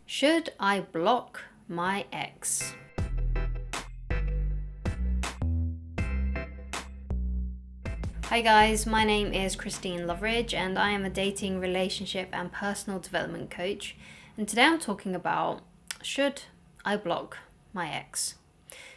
Should I block my ex? Hi guys, my name is Christine Loveridge and I am a dating, relationship and personal development coach. And today I'm talking about, should I block my ex?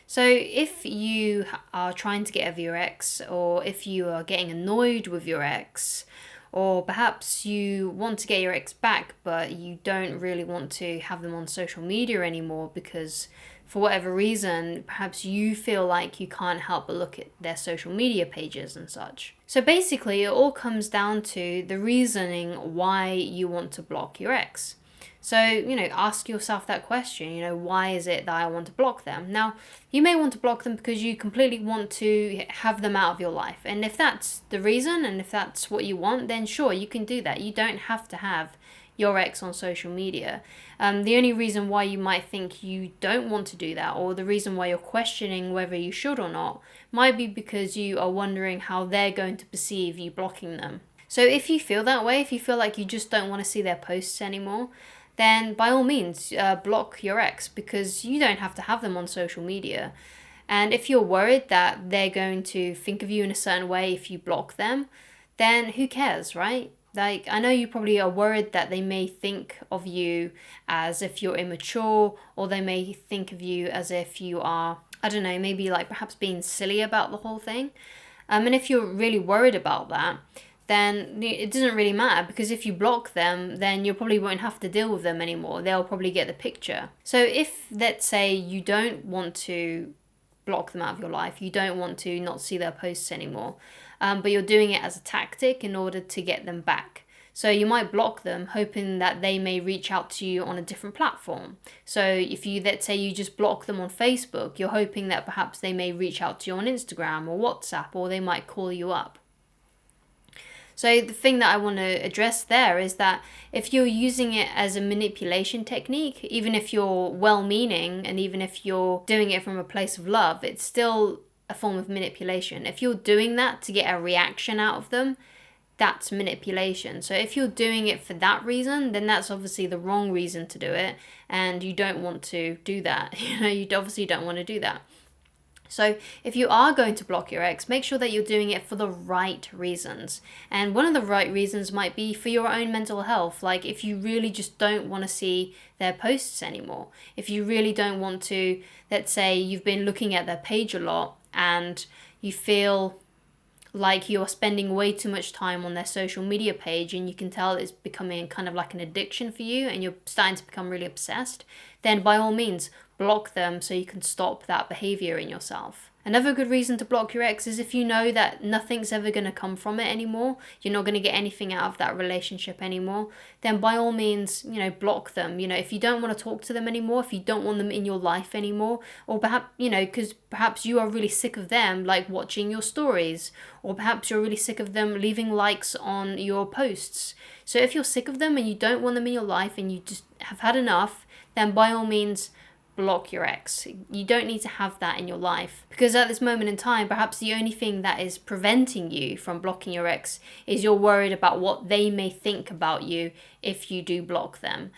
So if you are trying to get over your ex, or if you are getting annoyed with your ex, or perhaps you want to get your ex back but you don't really want to have them on social media anymore because for whatever reason, perhaps you feel like you can't help but look at their social media pages and such. So basically, it all comes down to the reasoning why you want to block your ex. So, ask yourself that question, why is it that I want to block them? Now, you may want to block them because you completely want to have them out of your life. And if that's the reason and if that's what you want, then sure, you can do that. You don't have to have your ex on social media. The only reason why you might think you don't want to do that, or the reason why you're questioning whether you should or not, might be because you are wondering how they're going to perceive you blocking them. So if you feel that way, if you feel like you just don't want to see their posts anymore, then by all means, block your ex because you don't have to have them on social media. And if you're worried that they're going to think of you in a certain way if you block them, then who cares, right? Like, I know you probably are worried that they may think of you as if you're immature, or they may think of you as if you are, I don't know, maybe like perhaps being silly about the whole thing. And if you're really worried about that, then it doesn't really matter because if you block them, then you probably won't have to deal with them anymore. They'll probably get the picture. So if, let's say, you don't want to block them out of your life, you don't want to not see their posts anymore, but you're doing it as a tactic in order to get them back. So you might block them hoping that they may reach out to you on a different platform. So if you, let's say you just block them on Facebook, you're hoping that perhaps they may reach out to you on Instagram or WhatsApp, or they might call you up. So the thing that I want to address there is that if you're using it as a manipulation technique, even if you're well-meaning and even if you're doing it from a place of love, it's still a form of manipulation. If you're doing that to get a reaction out of them, that's manipulation. So if you're doing it for that reason, then that's obviously the wrong reason to do it, and you don't want to do that. You obviously don't want to do that. So if you are going to block your ex, make sure that you're doing it for the right reasons. And one of the right reasons might be for your own mental health. Like if you really just don't want to see their posts anymore. If you really don't want to, let's say you've been looking at their page a lot and you feel like you are spending way too much time on their social media page and you can tell it's becoming kind of like an addiction for you and you're starting to become really obsessed, then by all means block them so you can stop that behavior in yourself. Another good reason to block your ex is if you know that nothing's ever going to come from it anymore, you're not going to get anything out of that relationship anymore, then by all means, block them. If you don't want to talk to them anymore, if you don't want them in your life anymore, or perhaps, because perhaps you are really sick of them, like watching your stories, or perhaps you're really sick of them leaving likes on your posts. So if you're sick of them and you don't want them in your life and you just have had enough, then by all means, block your ex. You don't need to have that in your life because at this moment in time, perhaps the only thing that is preventing you from blocking your ex is you're worried about what they may think about you if you do block them.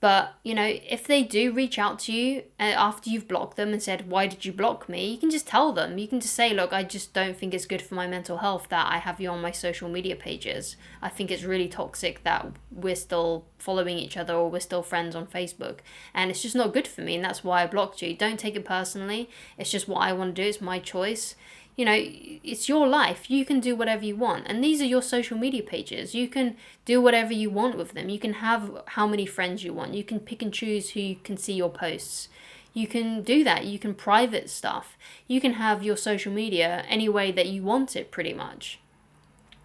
But, if they do reach out to you after you've blocked them and said, why did you block me? You can just tell them. You can just say, look, I just don't think it's good for my mental health that I have you on my social media pages. I think it's really toxic that we're still following each other or we're still friends on Facebook. And it's just not good for me. And that's why I blocked you. Don't take it personally. It's just what I want to do. It's my choice. It's your life. You can do whatever you want. And these are your social media pages. You can do whatever you want with them. You can have how many friends you want. You can pick and choose who can see your posts. You can do that. You can private stuff. You can have your social media any way that you want it, pretty much.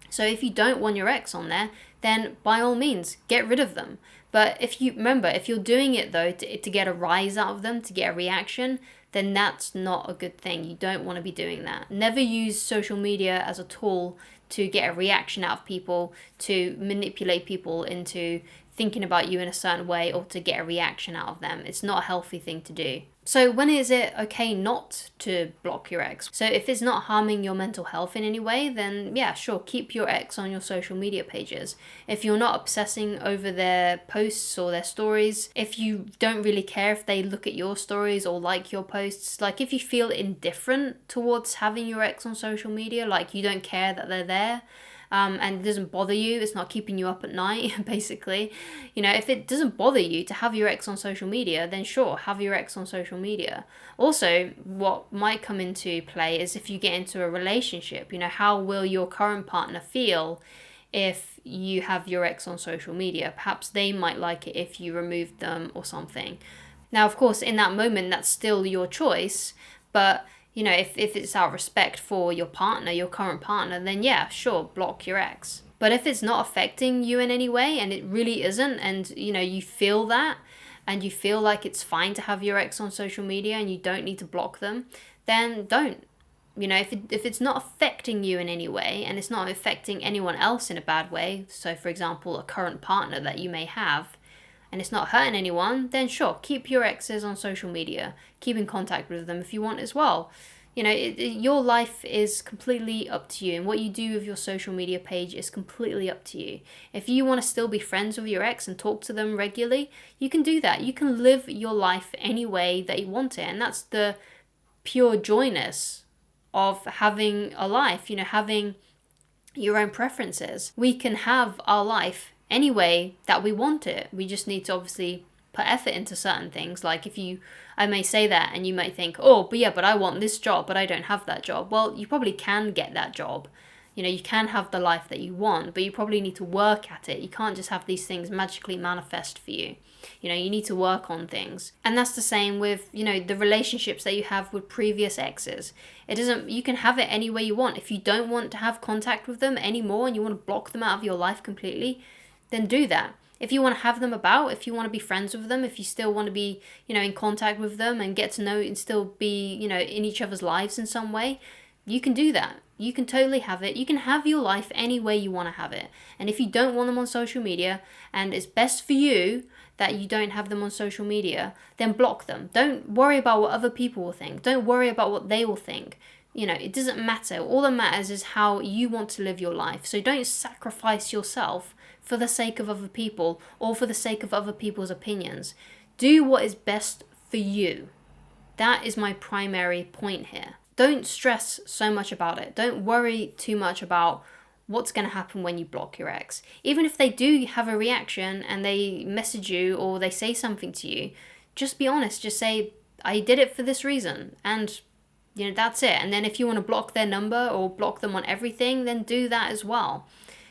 So if you don't want your ex on there, then by all means, get rid of them. But if you're doing it though to get a rise out of them, to get a reaction, then that's not a good thing. You don't want to be doing that. Never use social media as a tool to get a reaction out of people, to manipulate people into thinking about you in a certain way or to get a reaction out of them. It's not a healthy thing to do. So when is it okay not to block your ex? So if it's not harming your mental health in any way, then yeah, sure, keep your ex on your social media pages. If you're not obsessing over their posts or their stories, if you don't really care if they look at your stories or like your posts, like if you feel indifferent towards having your ex on social media, like you don't care that they're there, and it doesn't bother you, it's not keeping you up at night, basically. If it doesn't bother you to have your ex on social media, then sure, have your ex on social media. Also, what might come into play is if you get into a relationship, how will your current partner feel if you have your ex on social media? Perhaps they might like it if you removed them or something. Now, of course, in that moment, that's still your choice, but if it's out of respect for your partner, your current partner, then yeah, sure, block your ex. But if it's not affecting you in any way, and it really isn't, and you feel that, and you feel like it's fine to have your ex on social media and you don't need to block them, then don't. If it's not affecting you in any way, and it's not affecting anyone else in a bad way, so for example, a current partner that you may have, and it's not hurting anyone, then sure, keep your exes on social media. Keep in contact with them if you want as well. Your life is completely up to you, and what you do with your social media page is completely up to you. If you want to still be friends with your ex and talk to them regularly, you can do that. You can live your life any way that you want it, and that's the pure joyness of having a life, having your own preferences. We can have our life any way that we want it. We just need to obviously put effort into certain things. Like I may say that and you might think, oh, but I want this job, but I don't have that job. Well, you probably can get that job. You can have the life that you want, but you probably need to work at it. You can't just have these things magically manifest for you. You need to work on things. And that's the same with, the relationships that you have with previous exes. You can have it any way you want. If you don't want to have contact with them anymore and you want to block them out of your life completely, then do that. If you want to have them about, if you want to be friends with them, if you still want to be, in contact with them and get to know and still be, in each other's lives in some way, you can do that. You can totally have it. You can have your life any way you want to have it. And if you don't want them on social media, and it's best for you that you don't have them on social media, then block them. Don't worry about what other people will think. Don't worry about what they will think. It doesn't matter. All that matters is how you want to live your life. So don't sacrifice yourself for the sake of other people or for the sake of other people's opinions. Do what is best for you. That is my primary point here. Don't stress so much about it. Don't worry too much about what's going to happen when you block your ex. Even if they do have a reaction and they message you or they say something to you, just be honest. Just say, I did it for this reason. And, that's it. And then if you want to block their number or block them on everything, then do that as well.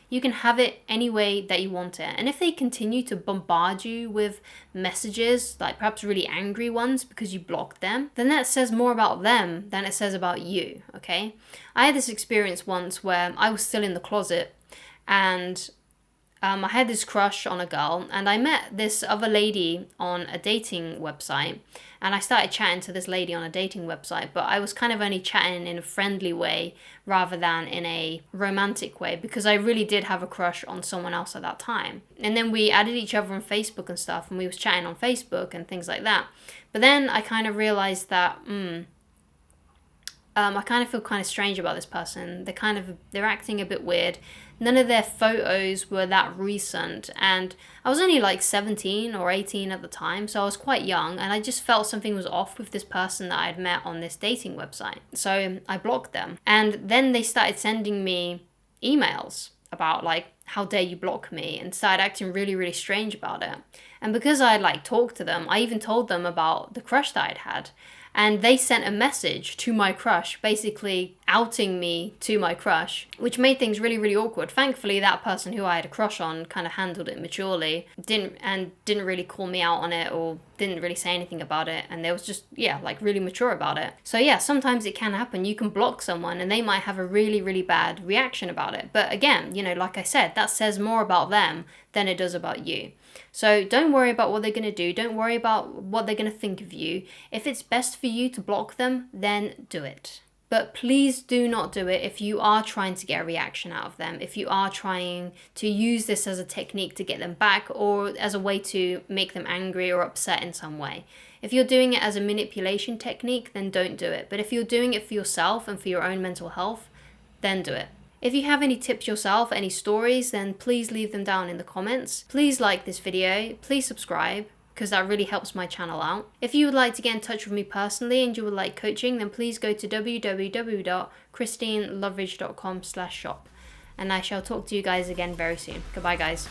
You can have it any way that you want it. And if they continue to bombard you with messages, like perhaps really angry ones because you blocked them, then that says more about them than it says about you, okay? I had this experience once where I was still in the closet and I had this crush on a girl, and I met this other lady on a dating website, and I started chatting to this lady on a dating website, but I was kind of only chatting in a friendly way rather than in a romantic way, because I really did have a crush on someone else at that time. And then we added each other on Facebook and stuff, and we was chatting on Facebook and things like that. But then I kind of realized that I kind of feel kind of strange about this person. They're acting a bit weird. None of their photos were that recent, and I was only like 17 or 18 at the time, so I was quite young, and I just felt something was off with this person that I'd met on this dating website. So I blocked them, and then they started sending me emails about like, how dare you block me, and started acting really, really strange about it. And because I had talked to them, I even told them about the crush that I'd had. And they sent a message to my crush, basically outing me to my crush, which made things really, really awkward. Thankfully, that person who I had a crush on kind of handled it maturely, didn't really call me out on it or didn't really say anything about it. And they was just, really mature about it. So yeah, sometimes it can happen. You can block someone and they might have a really, really bad reaction about it. But again, like I said, that says more about them than it does about you. So don't worry about what they're going to do. Don't worry about what they're going to think of you. If it's best for you to block them, then do it. But But please do not do it if you are trying to get a reaction out of them, if you are trying to use this as a technique to get them back or as a way to make them angry or upset in some way. If you're doing it as a manipulation technique, then don't do it. But if you're doing it for yourself and for your own mental health, then do it. If you have any tips yourself, any stories, then please leave them down in the comments. Please like this video, please subscribe, because that really helps my channel out. If you would like to get in touch with me personally and you would like coaching, then please go to www.christineloveridge.com/shop. And I shall talk to you guys again very soon. Goodbye, guys.